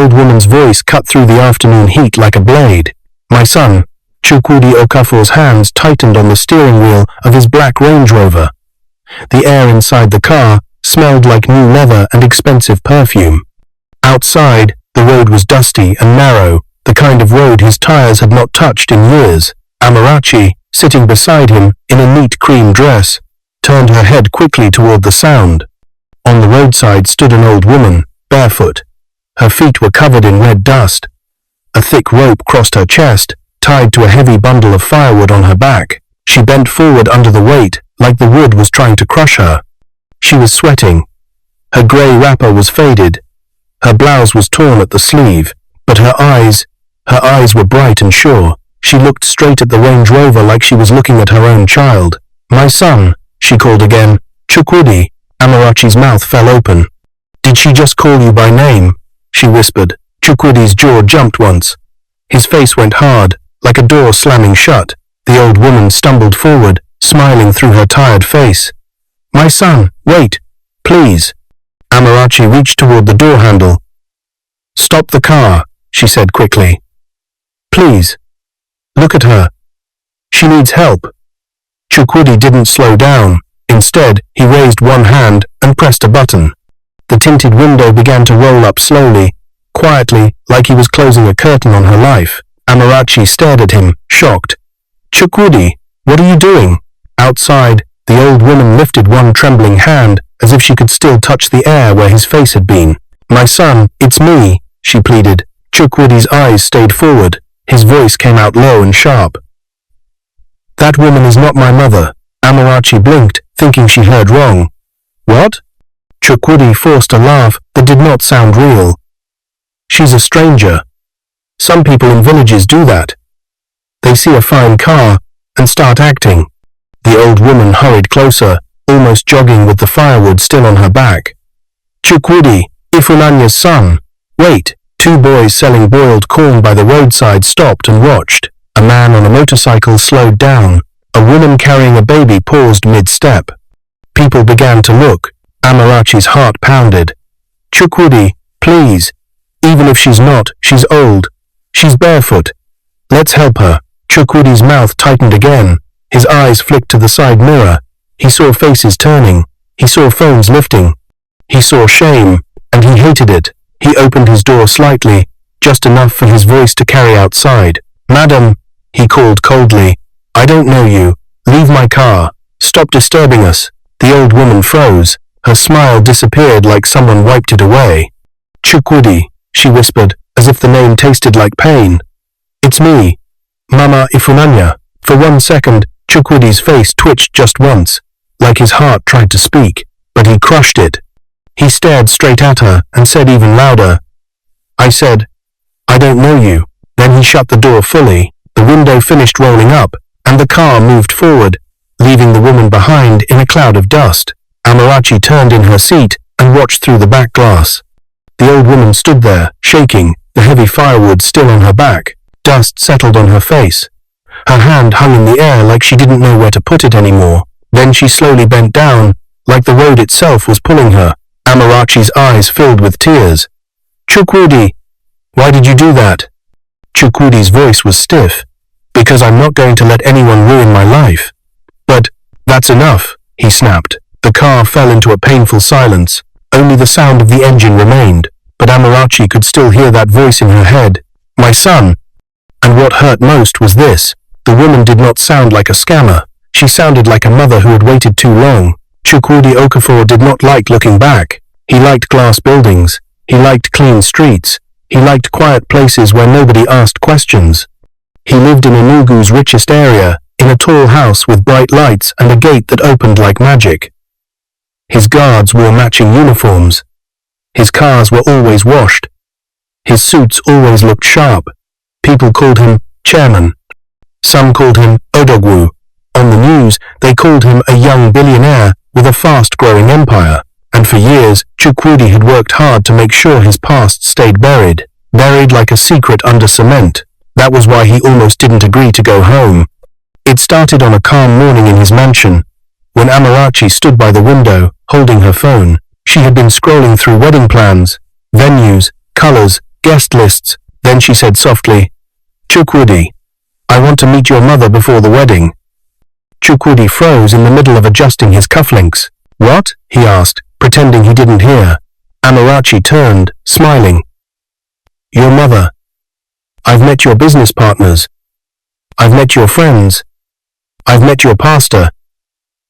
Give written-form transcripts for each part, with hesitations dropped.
old woman's voice cut through the afternoon heat like a blade. "My son." Chukwudi Okafor's hands tightened on the steering wheel of his black Range Rover. The air inside the car smelled like new leather and expensive perfume. Outside, the road was dusty and narrow, the kind of road his tires had not touched in years. Amarachi, sitting beside him in a neat cream dress, turned her head quickly toward the sound. On the roadside stood an old woman, barefoot. Her feet were covered in red dust. A thick rope crossed her chest, tied to a heavy bundle of firewood on her back. She bent forward under the weight, like the wood was trying to crush her. She was sweating. Her grey wrapper was faded. Her blouse was torn at the sleeve, but her eyes were bright and sure. She looked straight at the Range Rover like she was looking at her own child. "My son," she called again. "Chukwudi." Amarachi's mouth fell open. "Did she just call you by name?" she whispered. Chukwudi's jaw jumped once. His face went hard, like a door slamming shut. The old woman stumbled forward, smiling through her tired face. "My son, wait, please." Amarachi reached toward the door handle. "Stop the car," she said quickly. "Please. Look at her. She needs help." Chukwudi didn't slow down. Instead, he raised one hand and pressed a button. The tinted window began to roll up slowly, quietly, like he was closing a curtain on her life. Amarachi stared at him, shocked. "Chukwudi, what are you doing?" Outside, the old woman lifted one trembling hand as if she could still touch the air where his face had been. "My son, it's me," she pleaded. Chukwudi's eyes stayed forward. His voice came out low and sharp. "That woman is not my mother." Amarachi blinked, thinking she heard wrong. "What?" Chukwudi forced a laugh that did not sound real. "She's a stranger. Some people in villages do that. They see a fine car and start acting." The old woman hurried closer, almost jogging with the firewood still on her back. "Chukwudi, Ifunanya's son. Wait." Two boys selling boiled corn by the roadside stopped and watched. A man on a motorcycle slowed down. A woman carrying a baby paused mid-step. People began to look. Amarachi's heart pounded. "Chukwudi, please. Even if she's not, she's old. She's barefoot. Let's help her." Chukwudi's mouth tightened again. His eyes flicked to the side mirror. He saw faces turning. He saw phones lifting. He saw shame, and he hated it. He opened his door slightly, just enough for his voice to carry outside. "Madam," he called coldly, "I don't know you. Leave my car. Stop disturbing us." The old woman froze. Her smile disappeared like someone wiped it away. "Chukwudi," she whispered, as if the name tasted like pain. "It's me, Mama Ifunanya." For 1 second, Chukwudi's face twitched just once, like his heart tried to speak, but he crushed it. He stared straight at her and said even louder, "I said, I don't know you." Then he shut the door fully. The window finished rolling up, and the car moved forward, leaving the woman behind in a cloud of dust. Amarachi turned in her seat and watched through the back glass. The old woman stood there, shaking, the heavy firewood still on her back. Dust settled on her face. Her hand hung in the air like she didn't know where to put it anymore. Then she slowly bent down, like the road itself was pulling her. Amarachi's eyes filled with tears. "Chukwudi, why did you do that?" Chukwudi's voice was stiff. "Because I'm not going to let anyone ruin my life." "But that's enough," he snapped. The car fell into a painful silence. Only the sound of the engine remained, but Amarachi could still hear that voice in her head. "My son." And what hurt most was this. The woman did not sound like a scammer. She sounded like a mother who had waited too long. Chukwudi Okafor did not like looking back. He liked glass buildings. He liked clean streets. He liked quiet places where nobody asked questions. He lived in Enugu's richest area, in a tall house with bright lights and a gate that opened like magic. His guards wore matching uniforms. His cars were always washed. His suits always looked sharp. People called him Chairman. Some called him Odogwu. On the news, they called him a young billionaire with a fast-growing empire. And for years, Chukwudi had worked hard to make sure his past stayed buried like a secret under cement. That was why he almost didn't agree to go home. It started on a calm morning in his mansion, when Amarachi stood by the window, holding her phone. She had been scrolling through wedding plans, venues, colors, guest lists. Then she said softly, Chukwudi, I want to meet your mother before the wedding. Chukwudi froze in the middle of adjusting his cufflinks. What? He asked, pretending he didn't hear. Amarachi turned, smiling. Your mother. I've met your business partners. I've met your friends. I've met your pastor.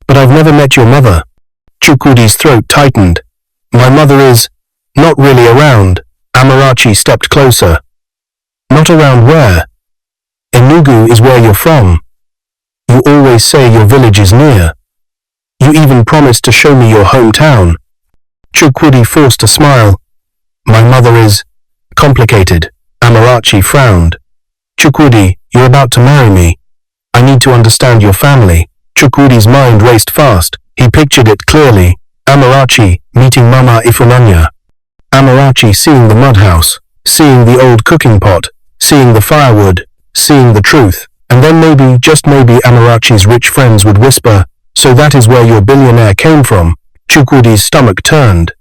But I've never met your mother. Chukwudi's throat tightened. My mother is not really around. Amarachi stepped closer. Not around where? Enugu is where you're from. You always say your village is near. You even promised to show me your hometown. Chukwudi forced a smile. My mother is complicated. Amarachi frowned. Chukwudi, you're about to marry me. I need to understand your family. Chukwudi's mind raced fast. He pictured it clearly. Amarachi meeting Mama Ifunanya. Amarachi seeing the mud house, seeing the old cooking pot, seeing the firewood, seeing the truth. And then maybe, just maybe, Amarachi's rich friends would whisper, so that is where your billionaire came from. Chukwudi's stomach turned.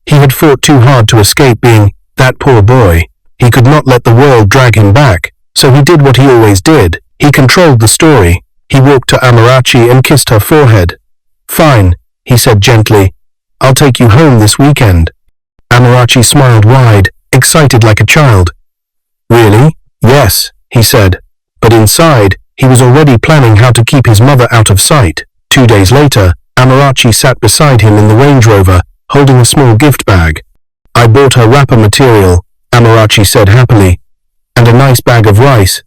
He had fought too hard to escape being that poor boy. He could not let the world drag him back, so he did what he always did. He controlled the story. He walked to Amarachi and kissed her forehead. Fine, he said gently. I'll take you home this weekend. Amarachi smiled wide, excited like a child. Really? Yes, he said. But inside, he was already planning how to keep his mother out of sight. 2 days later, Amarachi sat beside him in the Range Rover, holding a small gift bag. I bought her wrapper material, Amarachi said happily, and a nice bag of rice,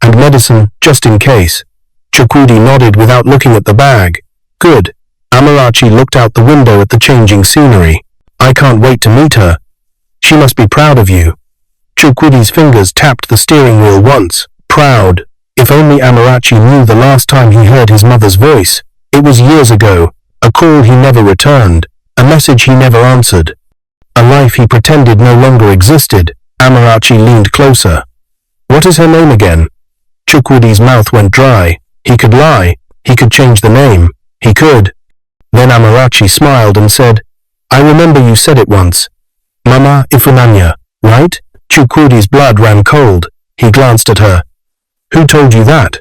and medicine, just in case. Chukwudi nodded without looking at the bag. Good. Amarachi looked out the window at the changing scenery. I can't wait to meet her. She must be proud of you. Chukwudi's fingers tapped the steering wheel once. Proud. If only Amarachi knew the last time he heard his mother's voice. It was years ago. A call he never returned. A message he never answered. A life he pretended no longer existed. Amarachi leaned closer. What is her name again? Chukwudi's mouth went dry. He could lie. He could change the name. He could. Then Amarachi smiled and said, I remember you said it once. Mama Ifunanya, right? Chukwudi's blood ran cold. He glanced at her. Who told you that?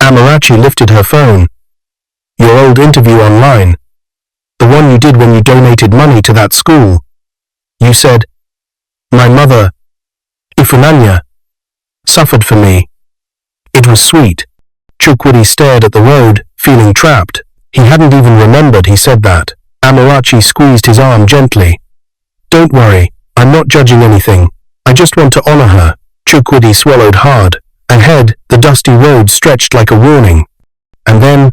Amarachi lifted her phone. Your old interview online. The one you did when you donated money to that school. You said, my mother, Ifunanya, suffered for me. It was sweet. Chukwudi stared at the road, feeling trapped. He hadn't even remembered he said that. Amarachi squeezed his arm gently. Don't worry, I'm not judging anything. I just want to honor her. Chukwudi swallowed hard. Ahead, the dusty road stretched like a warning. And then,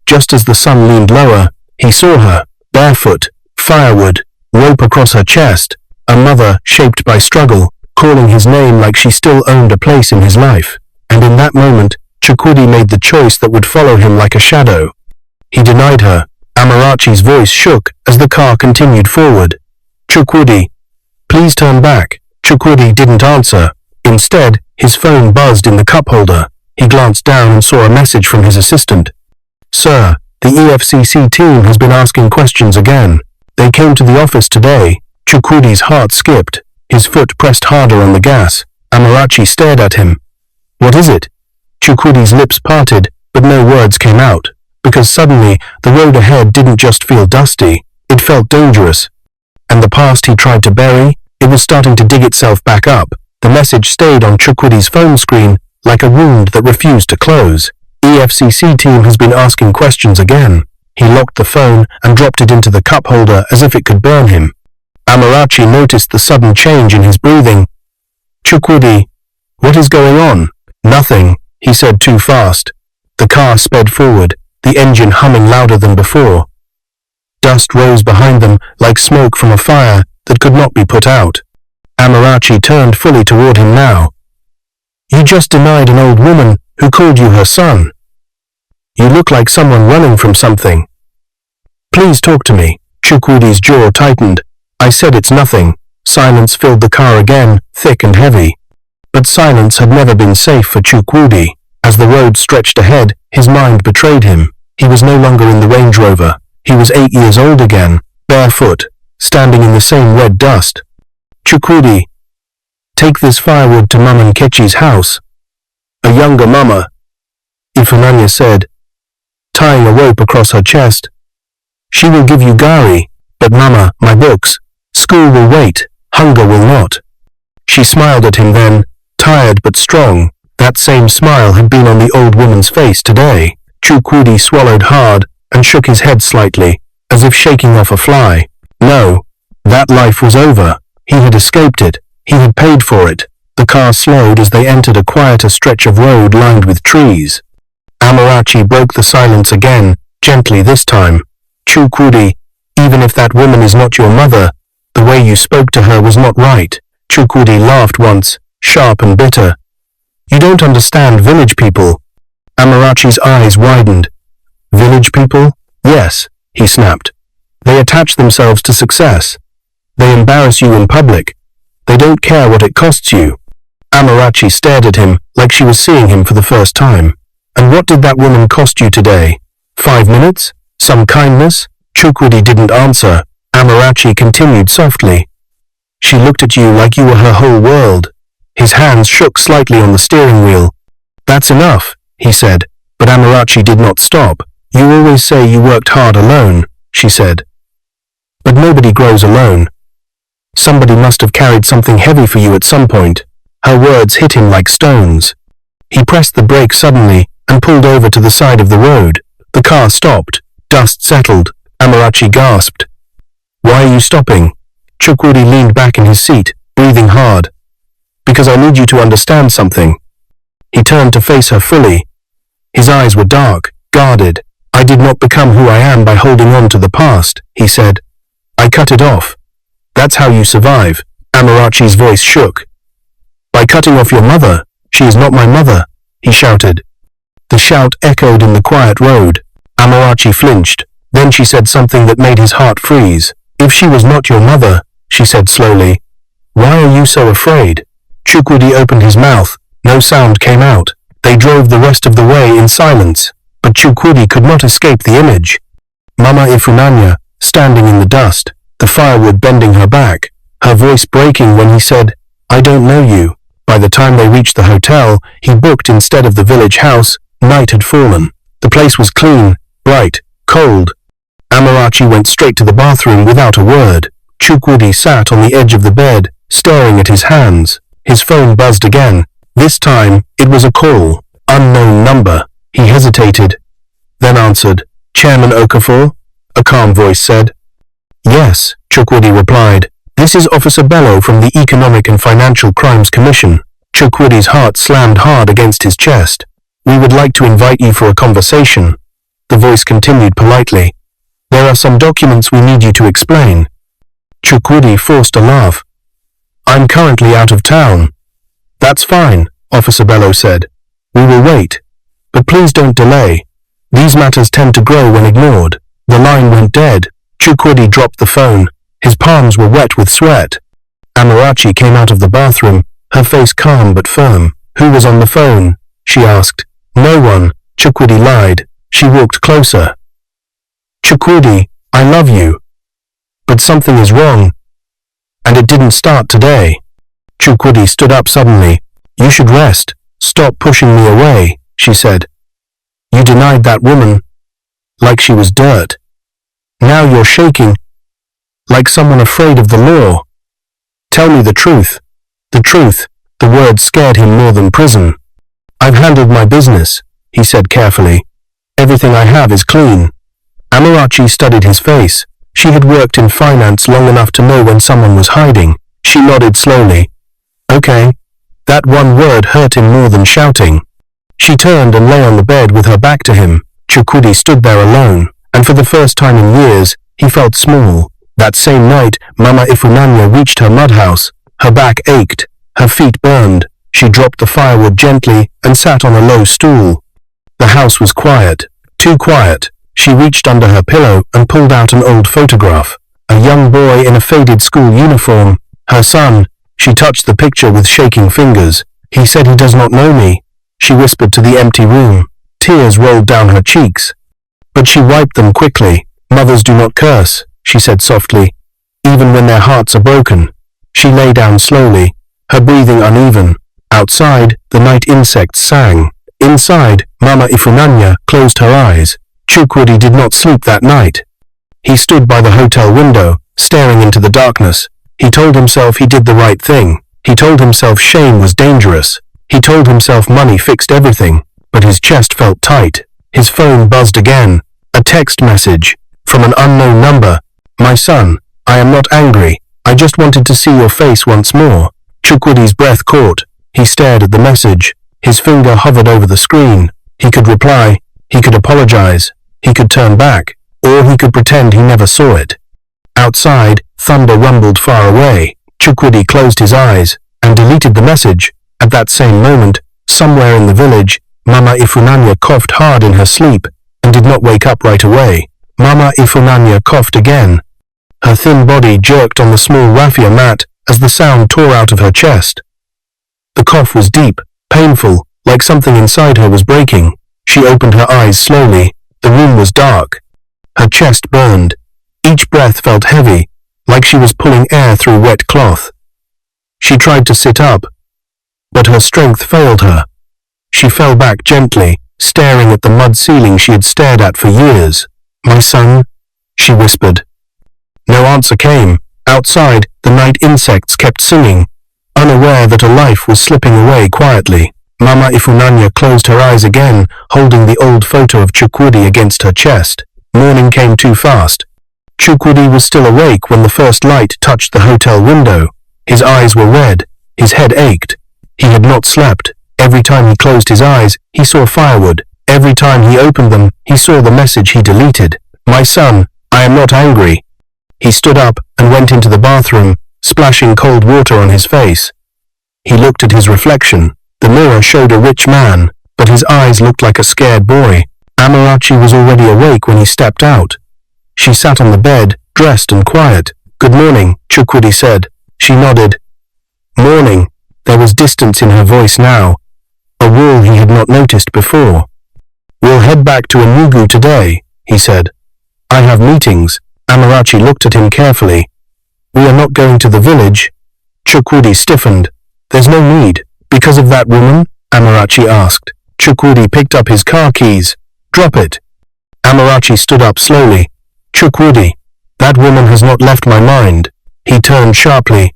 just as the sun leaned lower, he saw her, barefoot, firewood, rope across her chest, a mother shaped by struggle, calling his name like she still owned a place in his life. And in that moment, Chukwudi made the choice that would follow him like a shadow. He denied her. Amarachi's voice shook as the car continued forward. Chukwudi, please turn back. Chukwudi didn't answer. Instead, his phone buzzed in the cup holder. He glanced down and saw a message from his assistant. Sir, the EFCC team has been asking questions again. They came to the office today. Chukwudi's heart skipped. His foot pressed harder on the gas. Amarachi stared at him. What is it? Chukwudi's lips parted, but no words came out. Because suddenly, the road ahead didn't just feel dusty, it felt dangerous. And the past he tried to bury, it was starting to dig itself back up. The message stayed on Chukwudi's phone screen, like a wound that refused to close. EFCC team has been asking questions again. He locked the phone and dropped it into the cup holder as if it could burn him. Amarachi noticed the sudden change in his breathing. Chukwudi, what is going on? Nothing, he said too fast. The car sped forward, the engine humming louder than before. Dust rose behind them like smoke from a fire that could not be put out. Amarachi turned fully toward him now. You just denied an old woman who called you her son. You look like someone running from something. Please talk to me. Chukwudi's jaw tightened. I said it's nothing. Silence filled the car again, thick and heavy. But silence had never been safe for Chukwudi. As the road stretched ahead, his mind betrayed him. He was no longer in the Range Rover. He was 8 years old again, barefoot, standing in the same red dust. Chukwudi, Take this firewood to Mama Nkechi's house. A younger Mama, Ifunanya said, tying a rope across her chest. She will give you gari, but Mama, my books. School will wait, hunger will not. She smiled at him then, tired but strong. That same smile had been on the old woman's face today. Chukwudi swallowed hard and shook his head slightly, as if shaking off a fly. No, that life was over. He had escaped it. He had paid for it. The car slowed as they entered a quieter stretch of road lined with trees. Amarachi broke the silence again, gently this time. Chukwudi, even if that woman is not your mother, the way you spoke to her was not right. Chukwudi laughed once, sharp and bitter. You don't understand village people. Amarachi's eyes widened. Village people? Yes, he snapped. They attach themselves to success. They embarrass you in public. They don't care what it costs you. Amarachi stared at him like she was seeing him for the first time. And what did that woman cost you today? 5 minutes? Some kindness? Chukwudi didn't answer. Amarachi continued softly. She looked at you like you were her whole world. His hands shook slightly on the steering wheel. That's enough, he said, but Amarachi did not stop. You always say you worked hard alone, she said. But nobody grows alone. Somebody must have carried something heavy for you at some point. Her words hit him like stones. He pressed the brake suddenly and pulled over to the side of the road. The car stopped. Dust settled. Amarachi gasped. Why are you stopping? Chukwudi leaned back in his seat, breathing hard. Because I need you to understand something. He turned to face her fully. His eyes were dark, guarded. I did not become who I am by holding on to the past, he said. I cut it off. That's how you survive. Amarachi's voice shook. By cutting off your mother. She is not my mother, he shouted. The shout echoed in the quiet road. Amarachi flinched. Then she said something that made his heart freeze. If she was not your mother, she said slowly, why are you so afraid? Chukwudi opened his mouth. No sound came out. They drove the rest of the way in silence, but Chukwudi could not escape the image. Mama Ifunanya, standing in the dust, the firewood bending her back, her voice breaking when he said, I don't know you. By the time they reached the hotel he booked instead of the village house, night had fallen. The place was clean, bright, cold. Amarachi went straight to the bathroom without a word. Chukwudi sat on the edge of the bed, staring at his hands. His phone buzzed again. This time, it was a call. Unknown number. He hesitated, then answered. Chairman Okafor? A calm voice said. Yes, Chukwudi replied. This is Officer Bello from the Economic and Financial Crimes Commission. Chukwudi's heart slammed hard against his chest. We would like to invite you for a conversation. The voice continued politely. There are some documents we need you to explain. Chukwudi forced a laugh. I'm currently out of town. That's fine, Officer Bello said. We will wait. But please don't delay. These matters tend to grow when ignored. The line went dead. Chukwudi dropped the phone. His palms were wet with sweat. Amarachi came out of the bathroom, her face calm but firm. Who was on the phone? She asked. No one, Chukwudi lied. She walked closer. Chukwudi, I love you. But something is wrong. And it didn't start today. Chukwudi stood up suddenly. You should rest. Stop pushing me away, she said. You denied that woman. Like she was dirt. Now you're shaking. Like someone afraid of the law. Tell me the truth. The truth. The word scared him more than prison. I've handled my business, he said carefully. Everything I have is clean. Amarachi studied his face. She had worked in finance long enough to know when someone was hiding. She nodded slowly. Okay. That one word hurt him more than shouting. She turned and lay on the bed with her back to him. Chukwudi stood there alone, and for the first time in years, he felt small. That same night, Mama Ifunanya reached her mud house. Her back ached. Her feet burned. She dropped the firewood gently and sat on a low stool. The house was quiet. Too quiet. She reached under her pillow and pulled out an old photograph. A young boy in a faded school uniform. Her son. She touched the picture with shaking fingers. He said he does not know me. She whispered to the empty room. Tears rolled down her cheeks. But she wiped them quickly. Mothers do not curse, she said softly, even when their hearts are broken. She lay down slowly. her breathing uneven. Outside, the night insects sang. Inside, Mama Ifunanya closed her eyes. Chukwudi did not sleep that night. He stood by the hotel window, staring into the darkness. He told himself he did the right thing. He told himself shame was dangerous. He told himself money fixed everything, but his chest felt tight. His phone buzzed again. A text message from an unknown number. My son, I am not angry. I just wanted to see your face once more. Chukwidi's breath caught. He stared at the message. His finger hovered over the screen. He could reply. He could apologize. He could turn back. Or he could pretend he never saw it. Outside, thunder rumbled far away. Chukwudi closed his eyes and deleted the message. At that same moment, somewhere in the village, Mama Ifunanya coughed hard in her sleep and did not wake up right away. Mama Ifunanya coughed again. Her thin body jerked on the small raffia mat as the sound tore out of her chest. The cough was deep, painful, like something inside her was breaking. She opened her eyes slowly. The room was dark. Her chest burned. Each breath felt heavy, like she was pulling air through wet cloth. She tried to sit up, but her strength failed her. She fell back gently, staring at the mud ceiling she had stared at for years. My son, she whispered. No answer came. Outside, the night insects kept singing, unaware that a life was slipping away quietly. Mama Ifunanya closed her eyes again, holding the old photo of Chukwudi against her chest. Morning came too fast. Chukwudi was still awake when the first light touched the hotel window. His eyes were red. His head ached. He had not slept. Every time he closed his eyes, he saw firewood. Every time he opened them, he saw the message he deleted. My son, I am not angry. He stood up and went into the bathroom, splashing cold water on his face. He looked at his reflection. The mirror showed a rich man, but his eyes looked like a scared boy. Amarachi was already awake when he stepped out. She sat on the bed, dressed and quiet. Good morning, Chukwudi said. She nodded. Morning. There was distance in her voice now, a wall he had not noticed before. We'll head back to Enugu today, he said. I have meetings. Amarachi looked at him carefully. We are not going to the village. Chukwudi stiffened. There's no need. Because of that woman? Amarachi asked. Chukwudi picked up his car keys. Drop it. Amarachi stood up slowly. Chukwudi, that woman has not left my mind. He turned sharply.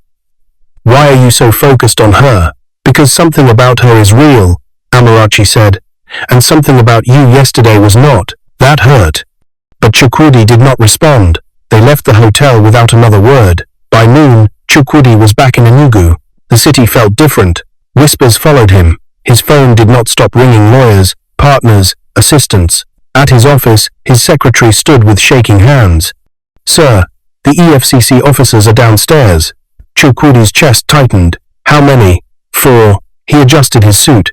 Why are you so focused on her? Because something about her is real, Amarachi said. And something about you yesterday was not. That hurt. But Chukwudi did not respond. They left the hotel without another word. By noon, Chukwudi was back in Enugu. The city felt different. Whispers followed him. His phone did not stop ringing. Lawyers, partners, assistants. At his office, his secretary stood with shaking hands. Sir, the EFCC officers are downstairs. Chukwudi's chest tightened. How many? 4. He adjusted his suit.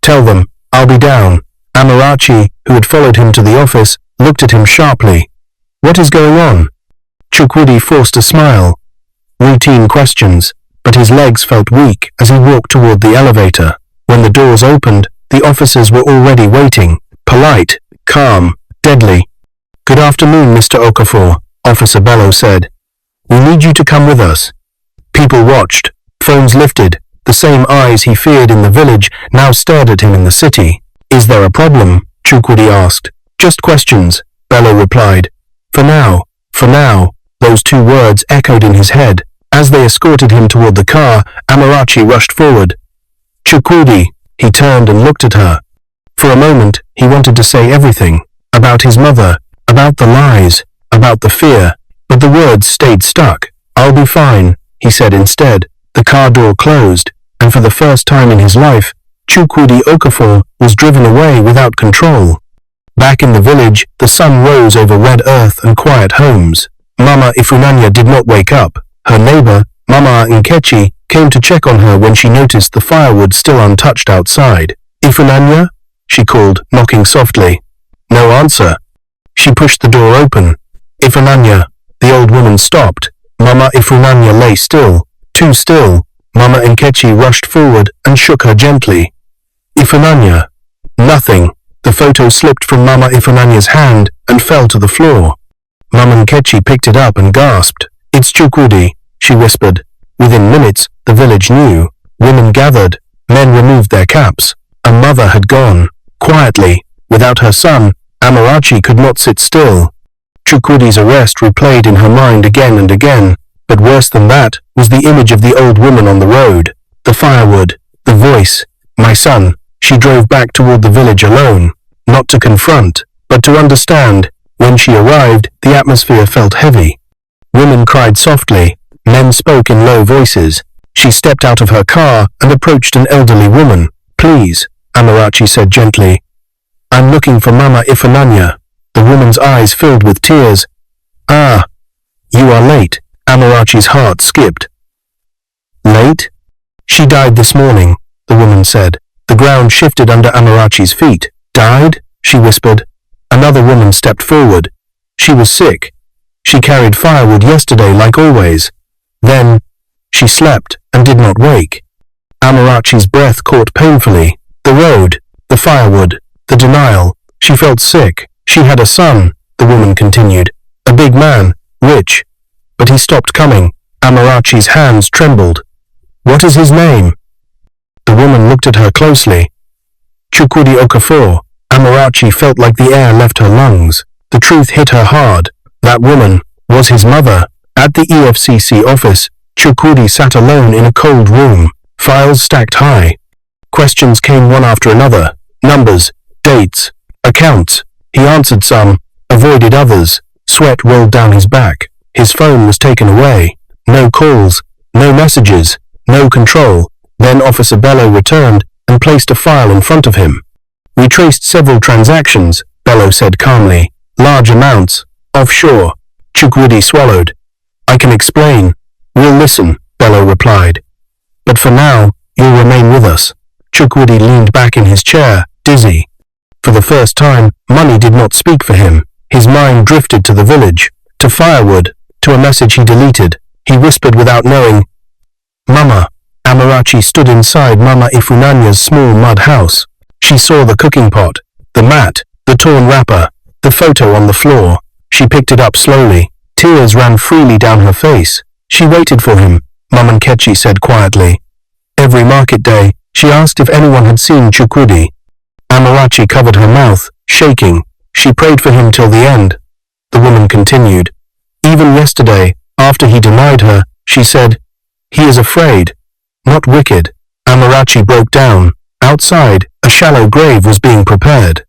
Tell them, I'll be down. Amarachi, who had followed him to the office, looked at him sharply. What is going on? Chukwudi forced a smile. Routine questions, but his legs felt weak as he walked toward the elevator. When the doors opened, the officers were already waiting. Polite, calm, deadly. Good afternoon, Mr. Okafor, Officer Bello said. We need you to come with us. People watched, phones lifted. The same eyes he feared in the village now stared at him in the city. Is there a problem? Chukwudi asked. Just questions, Bello replied. For now, those two words echoed in his head. As they escorted him toward the car, Amarachi rushed forward. Chukwudi, he turned and looked at her. For a moment, he wanted to say everything. About his mother, about the lies, about the fear, but the words stayed stuck. I'll be fine, he said instead. The car door closed, and for the first time in his life, Chukwudi Okafor was driven away without control. Back in the village, the sun rose over red earth and quiet homes. Mama Ifunanya did not wake up. Her neighbor, Mama Nkechi, came to check on her when she noticed the firewood still untouched outside. Ifunanya? She called, knocking softly. No answer. She pushed the door open. Ifunanya. The old woman stopped. Mama Ifunanya lay still, too still. Mama Nkechi rushed forward and shook her gently. Ifunanya. Nothing. The photo slipped from Mama Ifunanya's hand and fell to the floor. Mama Nkechi picked it up and gasped. It's Chukwudi, she whispered. Within minutes, the village knew. Women gathered, men removed their caps. A mother had gone. Quietly, without her son, Amarachi could not sit still. Chukwudi's arrest replayed in her mind again and again, but worse than that was the image of the old woman on the road, the firewood, the voice. My son. She drove back toward the village alone, not to confront, but to understand. When she arrived, the atmosphere felt heavy. Women cried softly, men spoke in low voices. She stepped out of her car and approached an elderly woman. Please, Amarachi said gently. I'm looking for Mama Ifunanya. The woman's eyes filled with tears. Ah, you are late. Amarachi's heart skipped. Late? She died this morning, the woman said. The ground shifted under Amarachi's feet. Died? She whispered. Another woman stepped forward. She was sick. She carried firewood yesterday like always. Then, she slept and did not wake. Amarachi's breath caught painfully. The road, the firewood, the denial. She felt sick. She had a son, the woman continued. A big man, rich. But he stopped coming. Amarachi's hands trembled. What is his name? The woman looked at her closely. Chukwudi Okafor. Amarachi felt like the air left her lungs. The truth hit her hard. That woman was his mother. At the EFCC office, Chukwudi sat alone in a cold room, files stacked high. Questions came one after another. Numbers, dates, accounts. He answered some, avoided others. Sweat rolled down his back. His phone was taken away. No calls, no messages, no control. Then Officer Bello returned and placed a file in front of him. We traced several transactions, Bello said calmly. Large amounts, offshore. Chukwudi swallowed. I can explain. We'll listen, Bello replied. But for now, you'll remain with us. Chukwudi leaned back in his chair, dizzy. For the first time, money did not speak for him. His mind drifted to the village, to firewood, to a message he deleted. He whispered without knowing, Mama. Amarachi stood inside Mama Ifunanya's small mud house. She saw the cooking pot, the mat, the torn wrapper, the photo on the floor. She picked it up slowly. Tears ran freely down her face. She waited for him, Mama Nkechi said quietly. Every market day, she asked if anyone had seen Chukwudi. Amarachi covered her mouth, shaking. She prayed for him till the end. The woman continued. Even yesterday, after he denied her, she said, He is afraid. Not wicked. Amarachi broke down. Outside, a shallow grave was being prepared.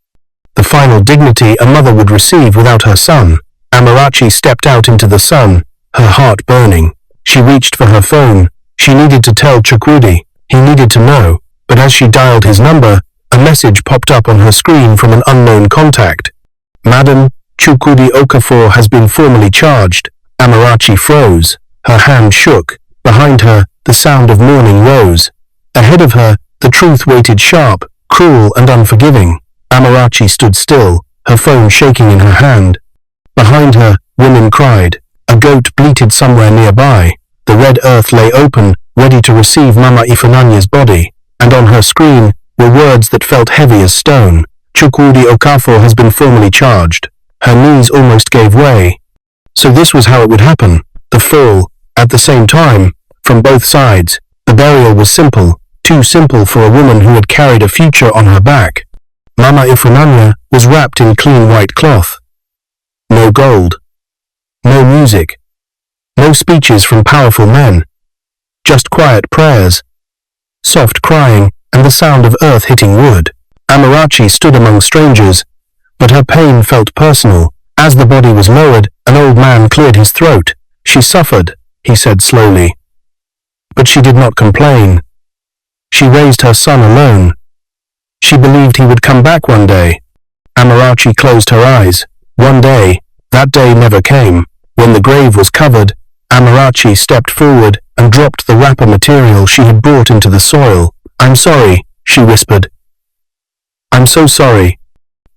The final dignity a mother would receive without her son. Amarachi stepped out into the sun, her heart burning. She reached for her phone. She needed to tell Chukwudi. He needed to know. But as she dialed his number, a message popped up on her screen from an unknown contact. Madam, Chukwudi Okafor has been formally charged. Amarachi froze. Her hand shook. Behind her, the sound of mourning rose. Ahead of her, the truth waited sharp, cruel and unforgiving. Amarachi stood still, her phone shaking in her hand. Behind her, women cried. A goat bleated somewhere nearby. The red earth lay open, ready to receive Mama Ifunanya's body, and on her screen were words that felt heavy as stone. Chukwudi Okafor has been formally charged. Her knees almost gave way. So this was how it would happen. The fall, at the same time, from both sides. The burial was simple, too simple for a woman who had carried a future on her back. Mama Ifunanya was wrapped in clean white cloth. No gold. No music. No speeches from powerful men. Just quiet prayers. Soft crying and the sound of earth hitting wood. Amarachi stood among strangers, but her pain felt personal. As the body was lowered, an old man cleared his throat. She suffered, he said slowly. But she did not complain. She raised her son alone. She believed he would come back one day. Amarachi closed her eyes. One day, that day never came. When the grave was covered, Amarachi stepped forward and dropped the wrapper material she had brought into the soil. I'm sorry, she whispered. I'm so sorry.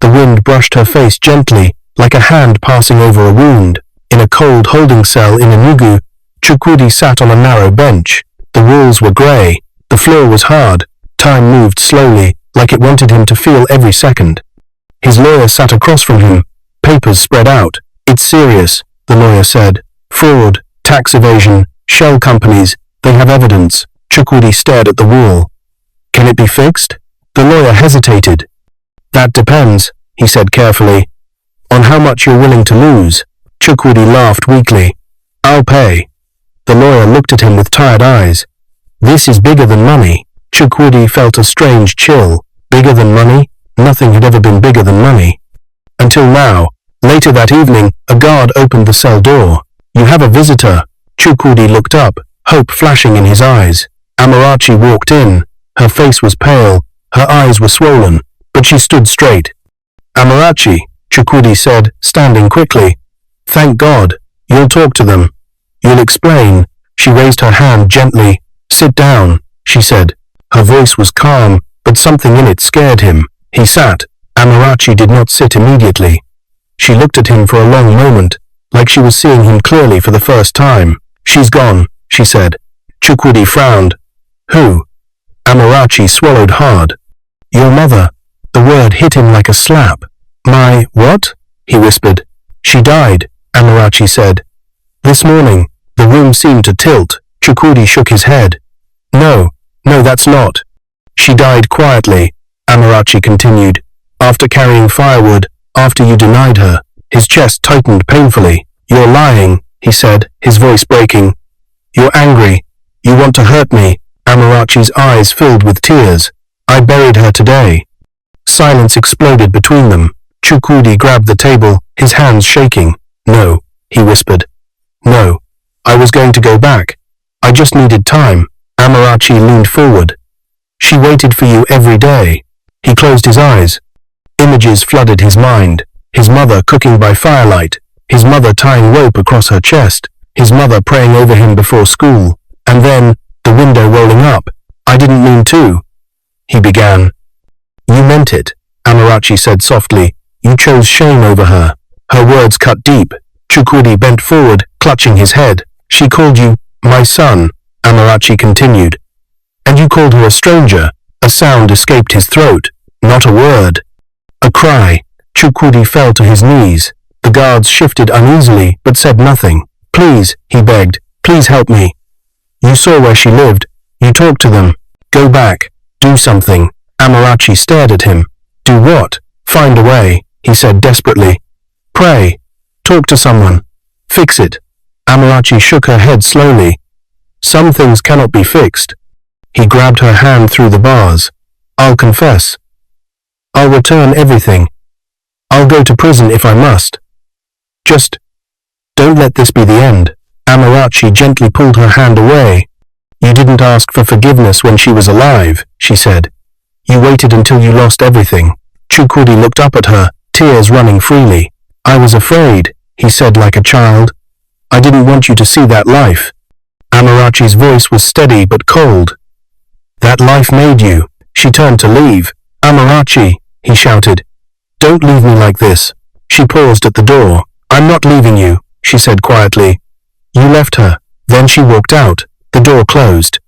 The wind brushed her face gently, like a hand passing over a wound. In a cold holding cell in Enugu, Chukwudi sat on a narrow bench. The walls were grey. The floor was hard. Time moved slowly, like it wanted him to feel every second. His lawyer sat across from him. Papers spread out. It's serious, the lawyer said. Fraud, tax evasion, shell companies, they have evidence. Chukwudi stared at the wall. Can it be fixed? The lawyer hesitated. That depends, he said carefully, on how much you're willing to lose. Chukwudi laughed weakly. I'll pay. The lawyer looked at him with tired eyes. This is bigger than money. Chukwudi felt a strange chill. Bigger than money? Nothing had ever been bigger than money. Until now. Later that evening, a guard opened the cell door. You have a visitor. Chukwudi looked up, hope flashing in his eyes. Amarachi walked in. Her face was pale, her eyes were swollen, but she stood straight. Amarachi, Chukwudi said, standing quickly. Thank God. You'll talk to them. You'll explain. She raised her hand gently. Sit down, she said. Her voice was calm, but something in it scared him. He sat. Amarachi did not sit immediately. She looked at him for a long moment, like she was seeing him clearly for the first time. She's gone, she said. Chukwudi frowned. Who? Amarachi swallowed hard. Your mother. The word hit him like a slap. My, what? He whispered. She died, Amarachi said. This morning. The room seemed to tilt. Chukwudi shook his head. No, that's not. She died quietly, Amarachi continued. After carrying firewood, after you denied her. His chest tightened painfully. You're lying, he said, his voice breaking. You're angry. You want to hurt me. Amarachi's eyes filled with tears. I buried her today. Silence exploded between them. Chukwudi grabbed the table, his hands shaking. No, he whispered. No. I was going to go back. I just needed time. Amarachi leaned forward. She waited for you every day. He closed his eyes. Images flooded his mind. His mother cooking by firelight. His mother tying rope across her chest. His mother praying over him before school. And then, the window rolling up. I didn't mean to. He began. You meant it, Amarachi said softly. You chose shame over her. Her words cut deep. Chukwudi bent forward, clutching his head. She called you, my son, Amarachi continued. And you called her a stranger. A sound escaped his throat. Not a word. A cry. Chukwudi fell to his knees. The guards shifted uneasily, but said nothing. Please, he begged. Please help me. You saw where she lived. You talked to them. Go back. Do something. Amarachi stared at him. Do what? Find a way, he said desperately. Pray. Talk to someone. Fix it. Amarachi shook her head slowly. Some things cannot be fixed. He grabbed her hand through the bars. I'll confess. I'll return everything. I'll go to prison if I must. Just don't let this be the end. Amarachi gently pulled her hand away. You didn't ask for forgiveness when she was alive, she said. You waited until you lost everything. Chukwudi looked up at her, tears running freely. I was afraid, he said like a child. I didn't want you to see that life. Amarachi's voice was steady but cold. That life made you. She turned to leave. Amarachi, he shouted. Don't leave me like this. She paused at the door. I'm not leaving you, she said quietly. You left her. Then she walked out. The door closed.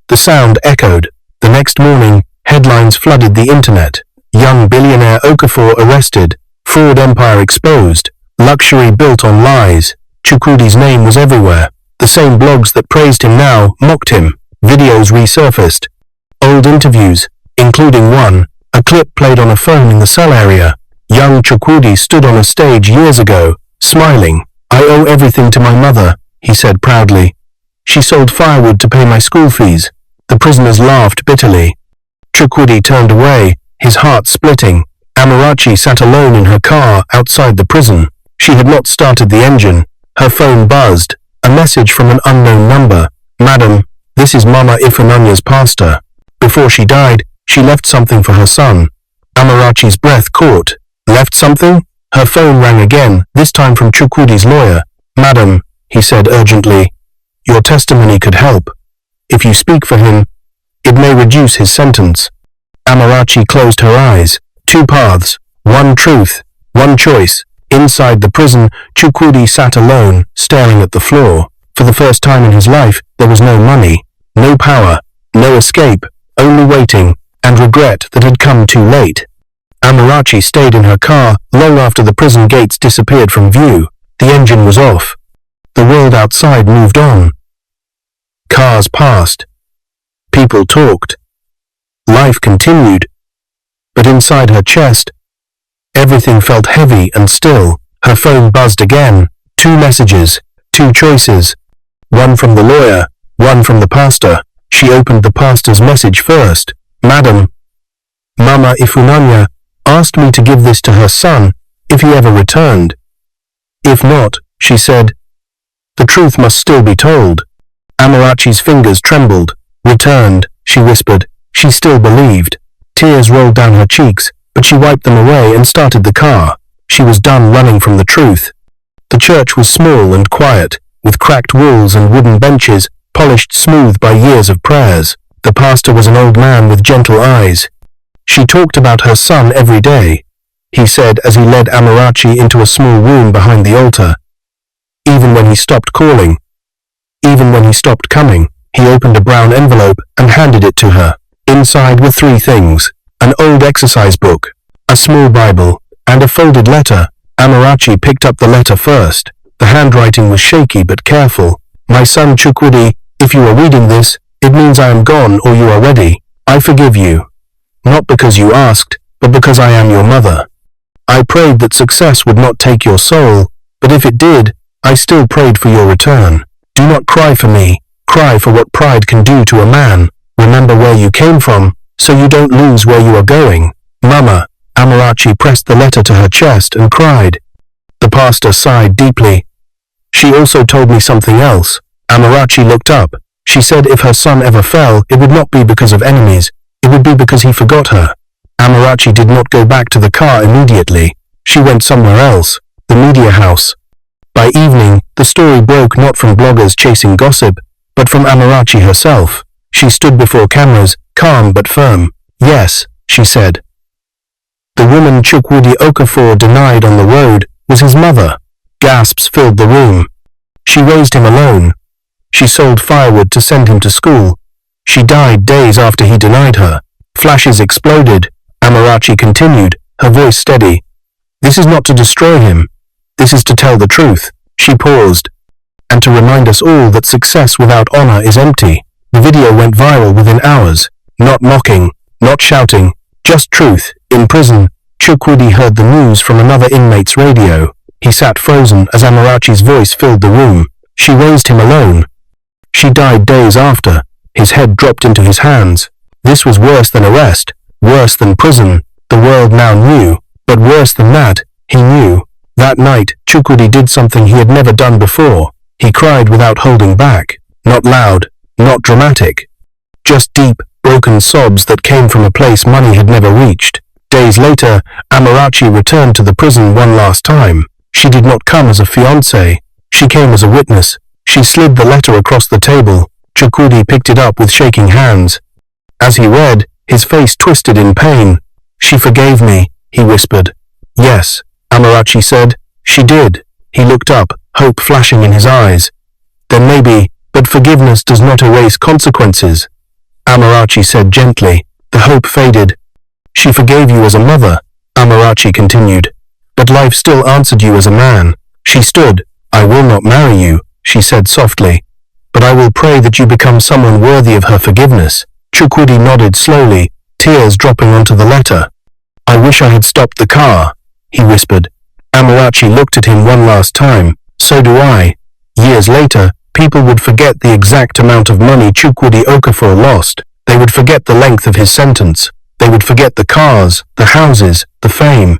The sound echoed. The next morning, headlines flooded the internet. Young billionaire Okafor arrested. Fraud empire exposed. Luxury built on lies. Chukwudi's name was everywhere. The same blogs that praised him now mocked him. Videos resurfaced. Old interviews, including one, a clip played on a phone in the cell area. Young Chukwudi stood on a stage years ago, smiling. I owe everything to my mother, he said proudly. She sold firewood to pay my school fees. The prisoners laughed bitterly. Chukwudi turned away, his heart splitting. Amarachi sat alone in her car outside the prison. She had not started the engine. Her phone buzzed. A message from an unknown number. Madam, this is Mama Ifunanya's pastor. Before she died, she left something for her son. Amarachi's breath caught. Left something? Her phone rang again, this time from Chukwudi's lawyer. Madam, he said urgently, your testimony could help. If you speak for him, it may reduce his sentence. Amarachi closed her eyes. Two paths, one truth, one choice. Inside the prison, Chukwudi sat alone, staring at the floor. For the first time in his life, there was no money, no power, no escape, only waiting, and regret that had come too late. Amarachi stayed in her car long after the prison gates disappeared from view. The engine was off. The world outside moved on. Cars passed. People talked. Life continued. But inside her chest, everything felt heavy and still. Her phone buzzed again. 2 messages, 2 choices. One from the lawyer, one from the pastor. She opened the pastor's message first. Madam, Mama Ifunanya asked me to give this to her son if he ever returned. If not, she said, the truth must still be told. Amarachi's fingers trembled. Returned, she whispered. She still believed. Tears rolled down her cheeks, but she wiped them away and started the car. She was done running from the truth. The church was small and quiet, with cracked walls and wooden benches, polished smooth by years of prayers. The pastor was an old man with gentle eyes. She talked about her son every day, he said as he led Amarachi into a small room behind the altar. Even when he stopped calling, even when he stopped coming, he opened a brown envelope and handed it to her. Inside were 3 things: an old exercise book, a small Bible, and a folded letter. Amarachi picked up the letter first. The handwriting was shaky but careful. My son Chukwudi, if you are reading this, it means I am gone or you are ready. I forgive you. Not because you asked, but because I am your mother. I prayed that success would not take your soul, but if it did, I still prayed for your return. Do not cry for me. Cry for what pride can do to a man. Remember where you came from, so you don't lose where you are going. Mama, Amarachi pressed the letter to her chest and cried. The pastor sighed deeply. She also told me something else. Amarachi looked up. She said if her son ever fell, it would not be because of enemies. It would be because he forgot her. Amarachi did not go back to the car immediately. She went somewhere else, the media house. By evening, the story broke not from bloggers chasing gossip, but from Amarachi herself. She stood before cameras, calm but firm. Yes, she said. The woman Chukwudi Okafor denied on the road was his mother. Gasps filled the room. She raised him alone. She sold firewood to send him to school. She died days after he denied her. Flashes exploded. Amarachi continued, her voice steady. This is not to destroy him. This is to tell the truth. She paused. And to remind us all that success without honor is empty. The video went viral within hours. Not mocking, not shouting, just truth. In prison, Chukwudi heard the news from another inmate's radio. He sat frozen as Amarachi's voice filled the room. She raised him alone. She died days after. His head dropped into his hands. This was worse than arrest, worse than prison. The world now knew, but worse than that, he knew. That night, Chukwudi did something he had never done before. He cried without holding back. Not loud, not dramatic. Just deep, broken sobs that came from a place money had never reached. Days later, Amarachi returned to the prison one last time. She did not come as a fiancée. She came as a witness. She slid the letter across the table. Chukwudi picked it up with shaking hands. As he read, his face twisted in pain. She forgave me, he whispered. Yes, Amarachi said. She did. He looked up, hope flashing in his eyes. Then maybe, but forgiveness does not erase consequences. Amarachi said gently. The hope faded. She forgave you as a mother, Amarachi continued. But life still answered you as a man. She stood. I will not marry you, she said softly. But I will pray that you become someone worthy of her forgiveness. Chukwudi nodded slowly, tears dropping onto the letter. I wish I had stopped the car, he whispered. Amarachi looked at him one last time. So do I. Years later, people would forget the exact amount of money Chukwudi Okafor lost. They would forget the length of his sentence. They would forget the cars, the houses, the fame.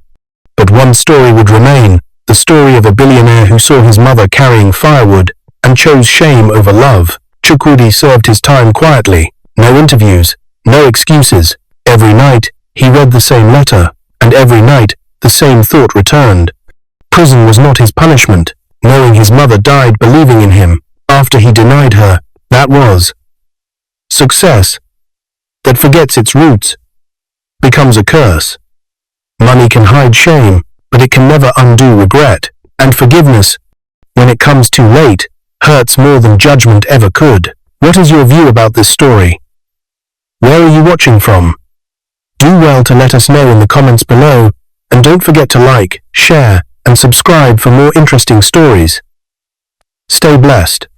But one story would remain, the story of a billionaire who saw his mother carrying firewood and chose shame over love. Chukwudi served his time quietly. No interviews, no excuses. Every night, he read the same letter, and every night, the same thought returned. Prison was not his punishment. Knowing his mother died believing in him, after he denied her, that was. Success, that forgets its roots, becomes a curse. Money can hide shame, but it can never undo regret. And forgiveness, when it comes too late, hurts more than judgment ever could. What is your view about this story? Where are you watching from? Do well to let us know in the comments below, and don't forget to like, share, and subscribe for more interesting stories. Stay blessed.